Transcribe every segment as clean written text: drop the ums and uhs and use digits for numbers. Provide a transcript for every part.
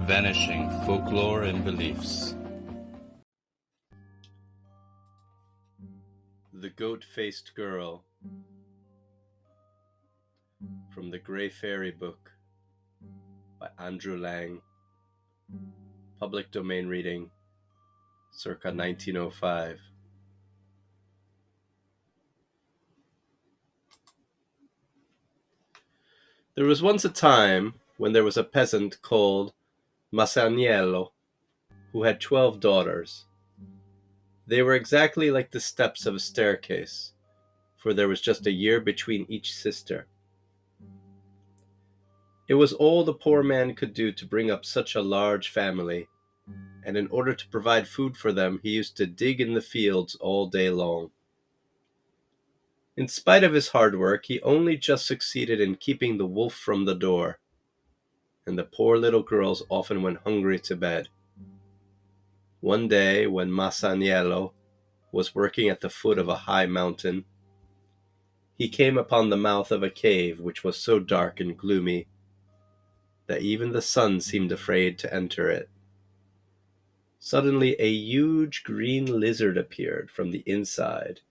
Vanishing Folklore and Beliefs. The Goat-Faced Girl, from the Grey Fairy Book by Andrew Lang, public domain reading, circa 1905. There was once a time when there was a peasant called Masaniello, who had 12 daughters. They were exactly like the steps of a staircase, for there was just a year between each sister. It was all the poor man could do to bring up such a large family, and in order to provide food for them, he used to dig in the fields all day long. In spite of his hard work, he only just succeeded in keeping the wolf from the door, and the poor little girls often went hungry to bed. One day, when Masaniello was working at the foot of a high mountain, he came upon the mouth of a cave which was so dark and gloomy that even the sun seemed afraid to enter it. Suddenly a huge green lizard appeared from the inside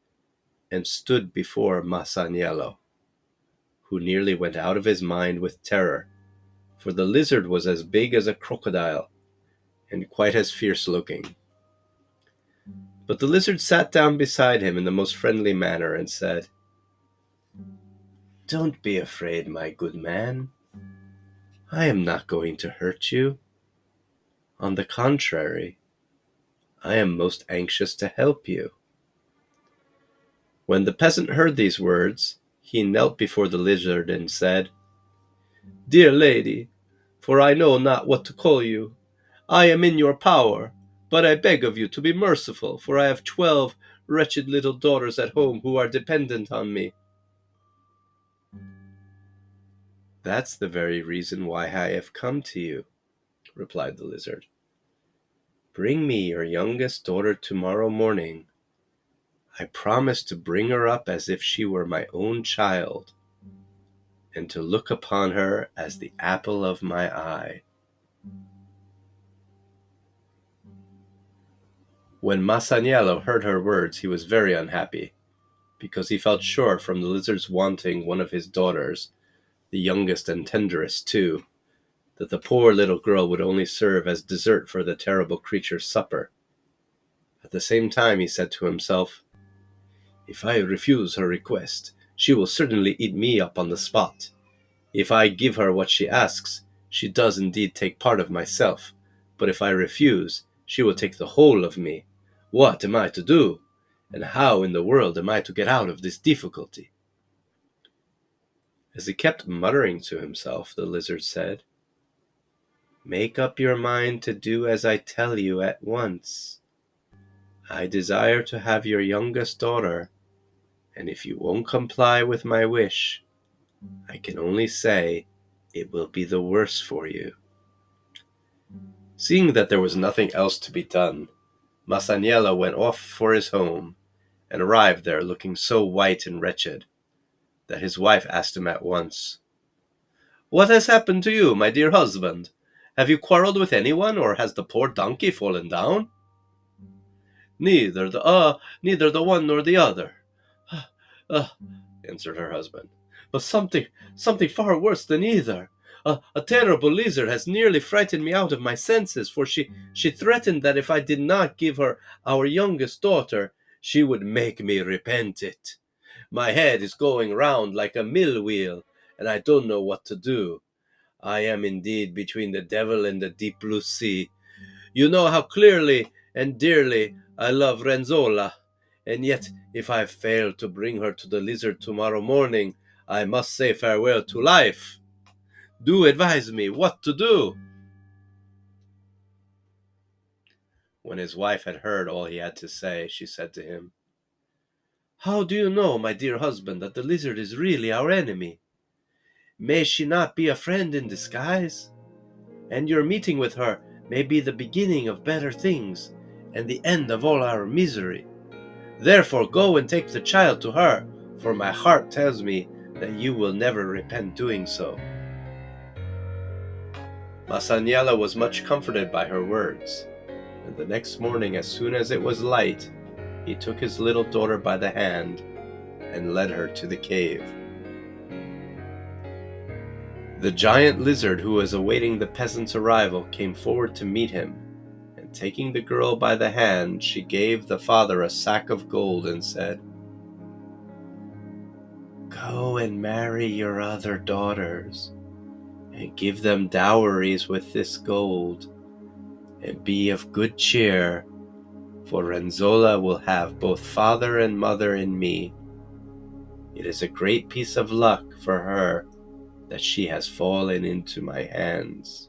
and stood before Masaniello, who nearly went out of his mind with terror, for the lizard was as big as a crocodile and quite as fierce-looking. But the lizard sat down beside him in the most friendly manner and said, "Don't be afraid, my good man. I am not going to hurt you. On the contrary, I am most anxious to help you." When the peasant heard these words, he knelt before the lizard and said, "Dear lady, for I know not what to call you, I am in your power, but I beg of you to be merciful, for I have 12 wretched little daughters at home who are dependent on me." "That's the very reason why I have come to you," replied the lizard. "Bring me your youngest daughter tomorrow morning. I promise to bring her up as if she were my own child, and to look upon her as the apple of my eye." When Masaniello heard her words, he was very unhappy, because he felt sure from the lizard's wanting one of his daughters, the youngest and tenderest too, that the poor little girl would only serve as dessert for the terrible creature's supper. At the same time, he said to himself, "If I refuse her request, she will certainly eat me up on the spot. If I give her what she asks, she does indeed take part of myself, but if I refuse, she will take the whole of me. What am I to do? And how in the world am I to get out of this difficulty?" As he kept muttering to himself, the lizard said, "Make up your mind to do as I tell you at once. I desire to have your youngest daughter, and if you won't comply with my wish, I can only say it will be the worse for you." Seeing that there was nothing else to be done, Masaniello went off for his home, and arrived there looking so white and wretched that his wife asked him at once, "What has happened to you, my dear husband? Have you quarreled with anyone, or has the poor donkey fallen down?" Neither the one nor the other," answered her husband. "But something far worse than either. A terrible lizard has nearly frightened me out of my senses, for she threatened that if I did not give her our youngest daughter, she would make me repent it. My head is going round like a mill wheel, and I don't know what to do. I am indeed between the devil and the deep blue sea. You know how clearly and dearly I love Renzolla, and yet if I fail to bring her to the lizard tomorrow morning, I must say farewell to life. Do advise me what to do." When his wife had heard all he had to say, she said to him, "How do you know, my dear husband, that the lizard is really our enemy? May she not be a friend in disguise? And your meeting with her may be the beginning of better things, and the end of all our misery. Therefore go and take the child to her, for my heart tells me that you will never repent doing so." Masaniello was much comforted by her words, and the next morning, as soon as it was light, he took his little daughter by the hand and led her to the cave. The giant lizard who was awaiting the peasant's arrival came forward to meet him, and taking the girl by the hand, she gave the father a sack of gold and said, "Go and marry your other daughters, and give them dowries with this gold, and be of good cheer, for Renzolla will have both father and mother in me. It is a great piece of luck for her that she has fallen into my hands."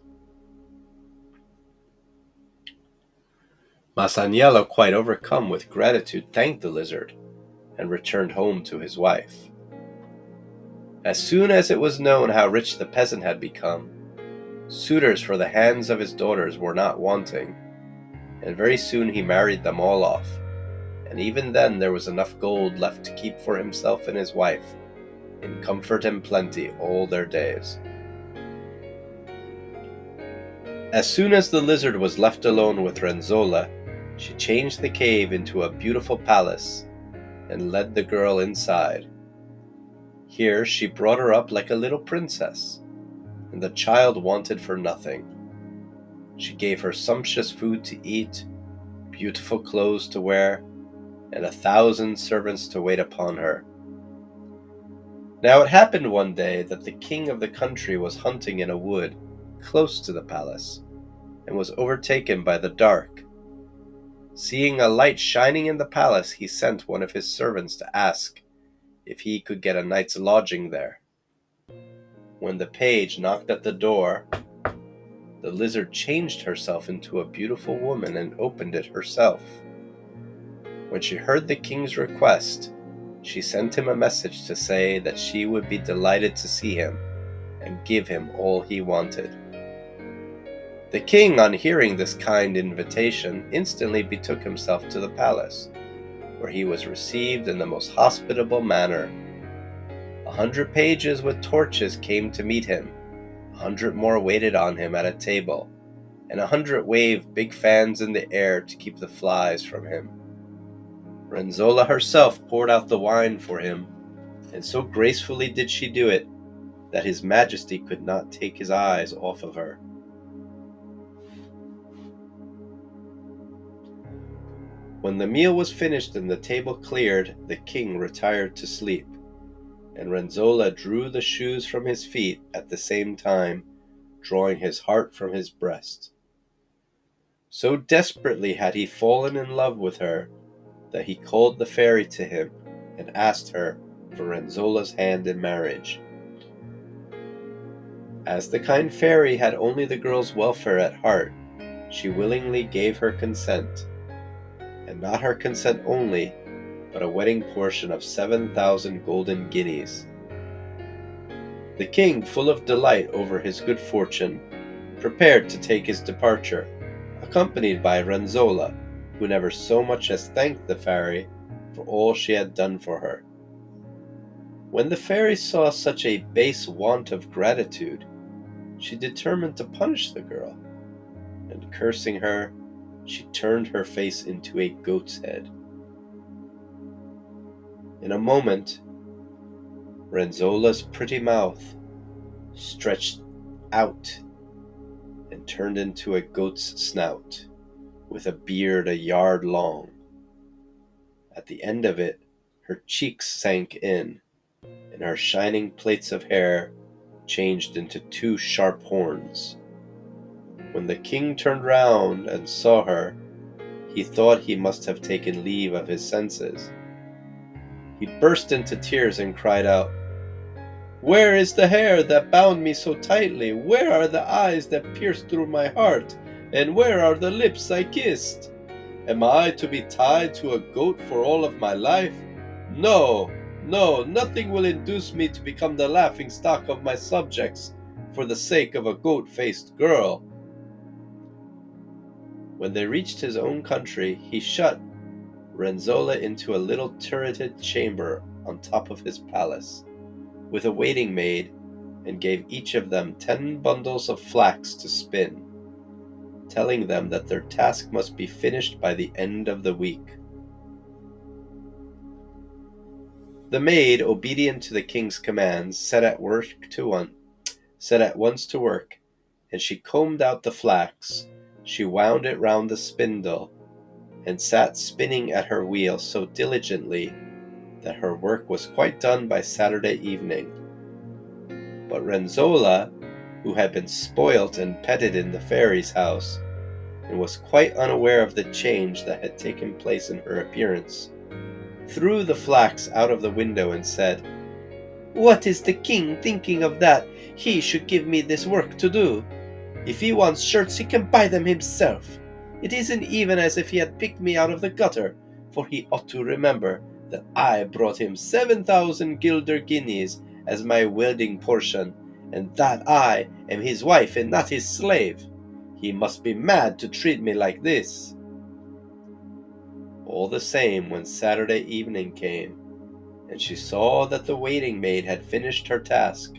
Masaniello, quite overcome with gratitude, thanked the lizard and returned home to his wife. As soon as it was known how rich the peasant had become, suitors for the hands of his daughters were not wanting, and very soon he married them all off, and even then there was enough gold left to keep for himself and his wife, in comfort and plenty all their days. As soon as the lizard was left alone with Renzolla, she changed the cave into a beautiful palace and led the girl inside. Here she brought her up like a little princess, and the child wanted for nothing. She gave her sumptuous food to eat, beautiful clothes to wear, and 1,000 servants to wait upon her. Now it happened one day that the king of the country was hunting in a wood close to the palace, and was overtaken by the dark. Seeing a light shining in the palace, he sent one of his servants to ask if he could get a night's lodging there. When the page knocked at the door, the lizard changed herself into a beautiful woman and opened it herself. When she heard the king's request, she sent him a message to say that she would be delighted to see him and give him all he wanted. The king, on hearing this kind invitation, instantly betook himself to the palace, where he was received in the most hospitable manner. 100 pages with torches came to meet him, 100 more waited on him at a table, and 100 waved big fans in the air to keep the flies from him. Renzolla herself poured out the wine for him, and so gracefully did she do it that his majesty could not take his eyes off of her. When the meal was finished and the table cleared, the king retired to sleep, and Renzolla drew the shoes from his feet at the same time, drawing his heart from his breast. So desperately had he fallen in love with her that he called the fairy to him and asked her for Renzolla's hand in marriage. As the kind fairy had only the girl's welfare at heart, she willingly gave her consent, and not her consent only, but a wedding portion of 7,000 golden guineas. The king, full of delight over his good fortune, prepared to take his departure, accompanied by Renzolla, who never so much as thanked the fairy for all she had done for her. When the fairy saw such a base want of gratitude, she determined to punish the girl, and cursing her, she turned her face into a goat's head. In a moment, Renzolla's pretty mouth stretched out and turned into a goat's snout, with a beard a yard long. At the end of it, her cheeks sank in, and her shining plaits of hair changed into 2 sharp horns. When the king turned round and saw her, he thought he must have taken leave of his senses. He burst into tears and cried out, "Where is the hair that bound me so tightly? Where are the eyes that pierced through my heart? And where are the lips I kissed? Am I to be tied to a goat for all of my life? No, no, nothing will induce me to become the laughing stock of my subjects for the sake of a goat-faced girl." When they reached his own country, he shut Renzolla into a little turreted chamber on top of his palace, with a waiting maid and gave each of them 10 bundles of flax to spin, telling them that their task must be finished by the end of the week. The maid, obedient to the king's commands, set at once to work, and she combed out the flax. She wound it round the spindle, and sat spinning at her wheel so diligently that her work was quite done by Saturday evening. But Renzolla, who had been spoilt and petted in the fairy's house, and was quite unaware of the change that had taken place in her appearance, threw the flax out of the window and said, "What is the king thinking of that he should give me this work to do? If he wants shirts, he can buy them himself. It isn't even as if he had picked me out of the gutter, for he ought to remember that I brought him 7,000 guilder guineas as my wedding portion, and that I am his wife and not his slave. He must be mad to treat me like this." All the same, when Saturday evening came, and she saw that the waiting maid had finished her task,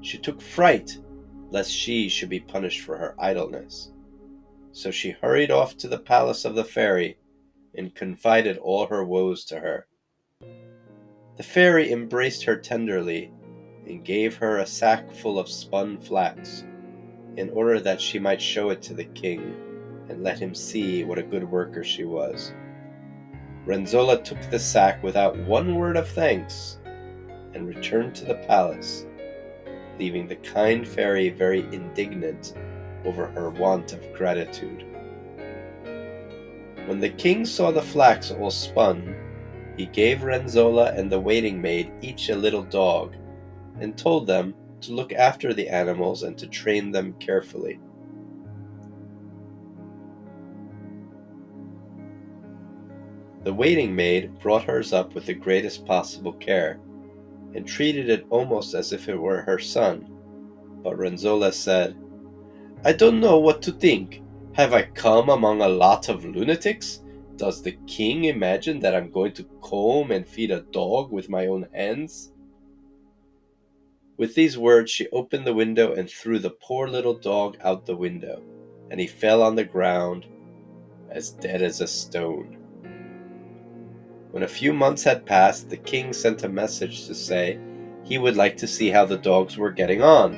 she took fright lest she should be punished for her idleness. So she hurried off to the palace of the fairy and confided all her woes to her. The fairy embraced her tenderly and gave her a sack full of spun flax, in order that she might show it to the king and let him see what a good worker she was. Renzolla took the sack without one word of thanks and returned to the palace, leaving the kind fairy very indignant over her want of gratitude. When the king saw the flax all spun, he gave Renzolla and the waiting maid each a little dog, and told them to look after the animals and to train them carefully. The waiting maid brought hers up with the greatest possible care, and treated it almost as if it were her son. But Renzolla said, "I don't know what to think. Have I come among a lot of lunatics? Does the king imagine that I'm going to comb and feed a dog with my own hands?" With these words she opened the window and threw the poor little dog out the window, and he fell on the ground as dead as a stone. When a few months had passed, the king sent a message to say he would like to see how the dogs were getting on.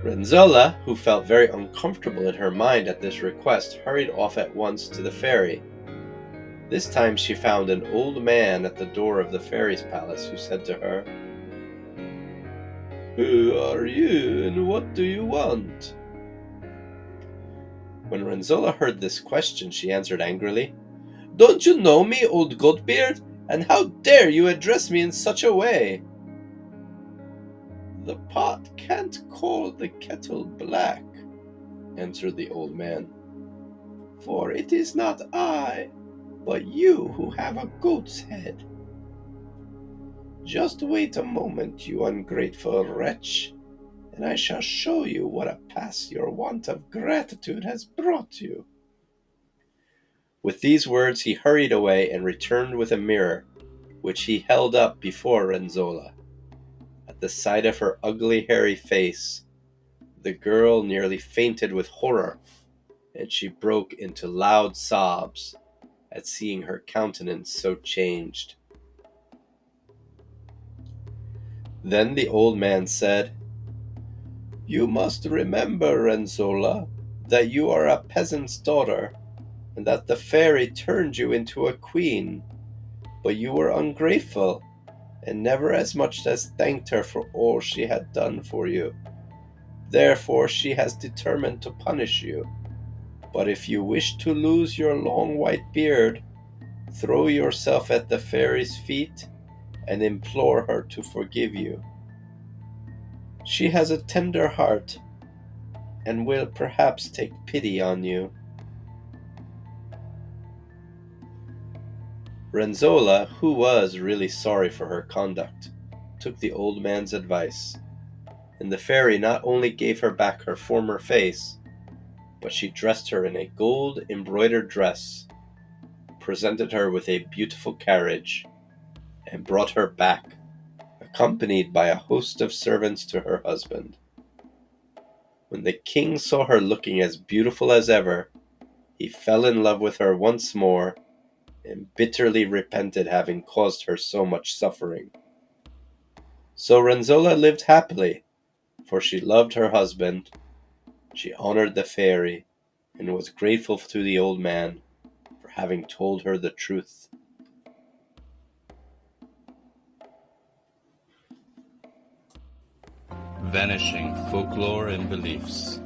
Renzolla, who felt very uncomfortable in her mind at this request, hurried off at once to the fairy. This time she found an old man at the door of the fairy's palace, who said to her, "Who are you, and what do you want?" When Renzolla heard this question, she answered angrily, "Don't you know me, old goatbeard? And how dare you address me in such a way?" "The pot can't call the kettle black," answered the old man, "for it is not I, but you who have a goat's head. Just wait a moment, you ungrateful wretch, and I shall show you what a pass your want of gratitude has brought you." With these words he hurried away and returned with a mirror, which he held up before Renzolla. At the sight of her ugly, hairy face, the girl nearly fainted with horror, and she broke into loud sobs at seeing her countenance so changed. Then the old man said, "You must remember, Renzolla, that you are a peasant's daughter, and that the fairy turned you into a queen, but you were ungrateful, and never as much as thanked her for all she had done for you. Therefore she has determined to punish you. But if you wish to lose your long white beard, throw yourself at the fairy's feet and implore her to forgive you. She has a tender heart, and will perhaps take pity on you." Renzolla, who was really sorry for her conduct, took the old man's advice, and the fairy not only gave her back her former face, but she dressed her in a gold-embroidered dress, presented her with a beautiful carriage, and brought her back a accompanied by a host of servants to her husband. When the king saw her looking as beautiful as ever, he fell in love with her once more, and bitterly repented having caused her so much suffering. So Renzolla lived happily, for she loved her husband, she honored the fairy, and was grateful to the old man for having told her the truth. Vanishing folklore and beliefs.